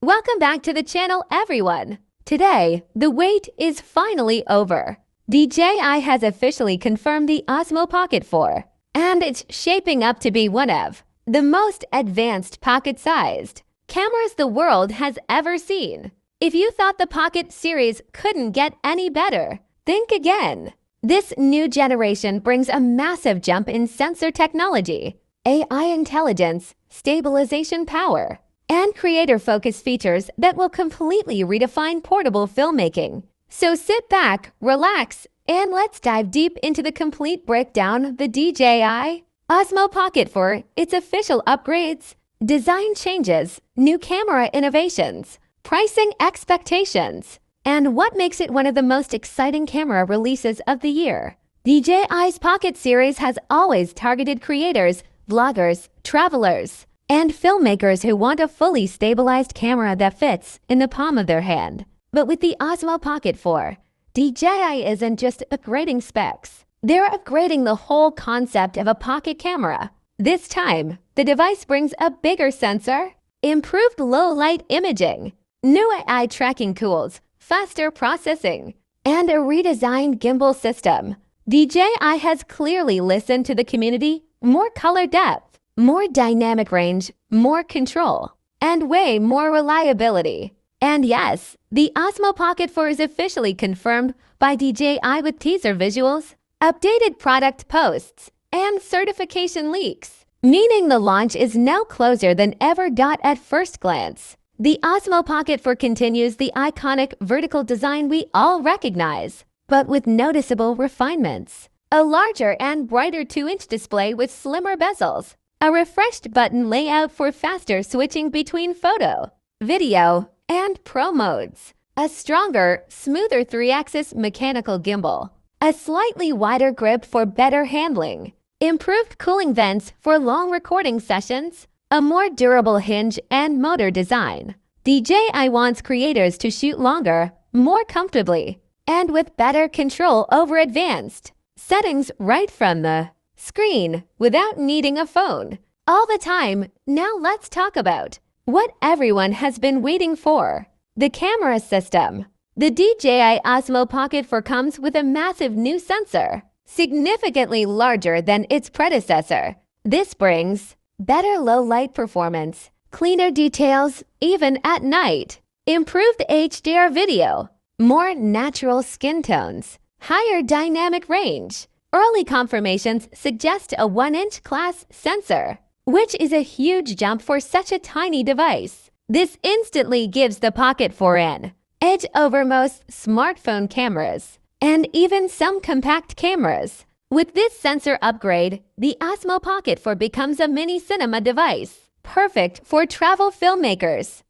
Welcome back to the channel, everyone. Today, the wait is finally over. DJI has officially confirmed the Osmo Pocket 4, and it's shaping up to be one of the most advanced pocket-sized cameras the world has ever seen. If you thought the Pocket series couldn't get any better, think again. This new generation brings a massive jump in sensor technology, AI intelligence, stabilization power, and creator-focused features that will completely redefine portable filmmaking. So sit back, relax, and let's dive deep into the complete breakdown of the DJI Osmo Pocket 4, its official upgrades, design changes, new camera innovations, pricing expectations, and what makes it one of the most exciting camera releases of the year. DJI's Pocket series has always targeted creators, vloggers, travelers, and filmmakers who want a fully stabilized camera that fits in the palm of their hand. But with the Osmo Pocket 4, DJI isn't just upgrading specs. They're upgrading the whole concept of a pocket camera. This time, the device brings a bigger sensor, improved low-light imaging, new AI tracking tools, faster processing, and a redesigned gimbal system. DJI has clearly listened to the community. More color depth, more dynamic range, more control, and way more reliability. And yes, the Osmo Pocket 4 is officially confirmed by DJI with teaser visuals, updated product posts, and certification leaks, meaning the launch is now closer than ever. At first glance, the Osmo Pocket 4 continues the iconic vertical design we all recognize, but with noticeable refinements. A larger and brighter 2-inch display with slimmer bezels, a refreshed button layout for faster switching between photo, video, and pro modes, a stronger, smoother 3-axis mechanical gimbal, a slightly wider grip for better handling, improved cooling vents for long recording sessions, a more durable hinge and motor design. DJI wants creators to shoot longer, more comfortably, and with better control over advanced settings right from the screen without needing a phone all the time. Now let's talk about what everyone has been waiting for: the camera system. The DJI Osmo Pocket 4 comes with a massive new sensor, significantly larger than its predecessor. This brings better low-light performance, cleaner details even at night, improved HDR video, more natural skin tones, higher dynamic range. Early confirmations suggest a 1-inch class sensor, which is a huge jump for such a tiny device. This instantly gives the Pocket 4 an edge over most smartphone cameras, and even some compact cameras. With this sensor upgrade, the Osmo Pocket 4 becomes a mini cinema device, perfect for travel filmmakers,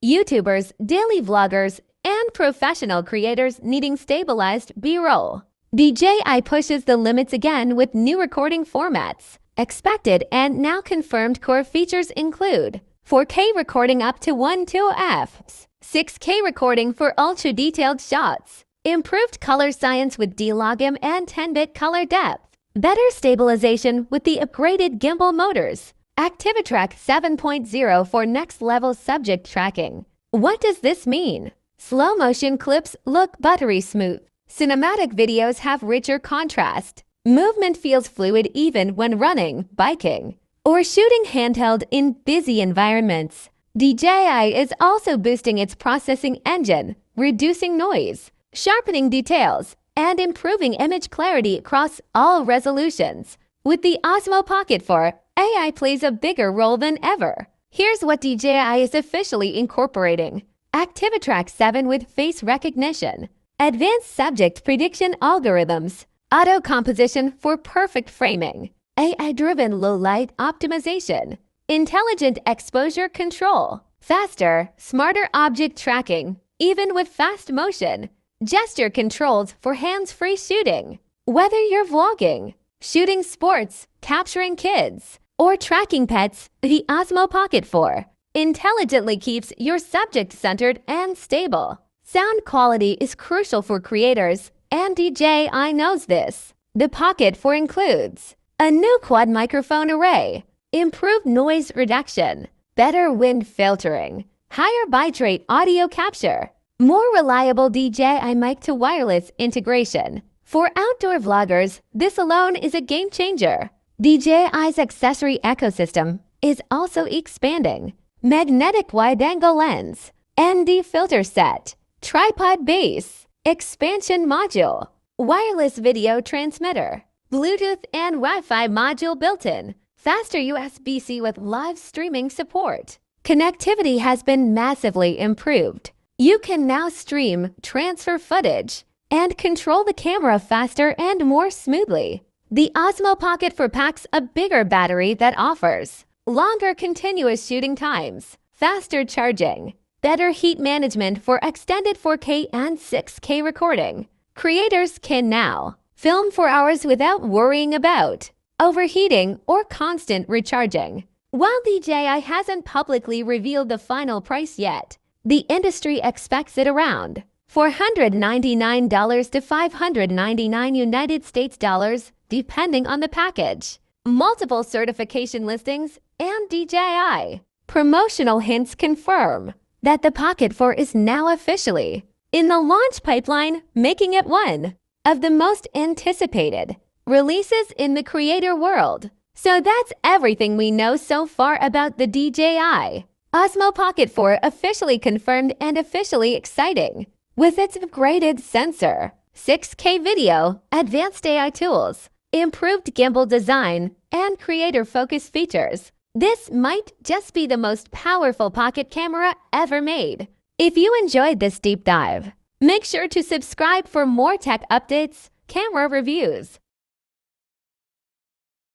YouTubers, daily vloggers, and professional creators needing stabilized B-roll. DJI pushes the limits again with new recording formats. Expected and now confirmed core features include 4K recording up to 1/2 fps, 6K recording for ultra-detailed shots, improved color science with D-Logim and 10-bit color depth, better stabilization with the upgraded gimbal motors, ActiviTrack 7.0 for next-level subject tracking. What does this mean? Slow motion clips look buttery smooth. Cinematic videos have richer contrast. Movement feels fluid even when running, biking, or shooting handheld in busy environments. DJI is also boosting its processing engine, reducing noise, sharpening details, and improving image clarity across all resolutions. With the Osmo Pocket 4, AI plays a bigger role than ever. Here's what DJI is officially incorporating: ActiviTrack 7 with face recognition, advanced subject prediction algorithms, auto composition for perfect framing, AI-driven low-light optimization, intelligent exposure control, faster, smarter object tracking, even with fast motion, gesture controls for hands-free shooting. Whether you're vlogging, shooting sports, capturing kids, or tracking pets, the Osmo Pocket 4 intelligently keeps your subject centered and stable. Sound quality is crucial for creators, and DJI knows this. The Pocket 4 includes a new quad microphone array, improved noise reduction, better wind filtering, higher bitrate audio capture, more reliable DJI mic to wireless integration. For outdoor vloggers, this alone is a game changer. DJI's accessory ecosystem is also expanding. Magnetic wide-angle lens, ND filter set, tripod base, expansion module, wireless video transmitter, Bluetooth and Wi-Fi module built-in, faster USB-C with live streaming support. Connectivity has been massively improved. You can now stream, transfer footage, and control the camera faster and more smoothly. The Osmo Pocket 4 packs a bigger battery that offers longer continuous shooting times, faster charging, better heat management for extended 4K and 6K recording. Creators can now film for hours without worrying about overheating or constant recharging. While DJI hasn't publicly revealed the final price yet, the industry expects it around $499 to $599 United States dollars, depending on the package. Multiple certification listings and DJI promotional hints confirm that the Pocket 4 is now officially in the launch pipeline, making it one of the most anticipated releases in the creator world. So that's everything we know so far about the DJI Osmo Pocket 4, officially confirmed and officially exciting. With its upgraded sensor, 6K video, advanced AI tools, improved gimbal design, and creator-focused features, this might just be the most powerful pocket camera ever made. If you enjoyed this deep dive, make sure to subscribe for more tech updates, camera reviews,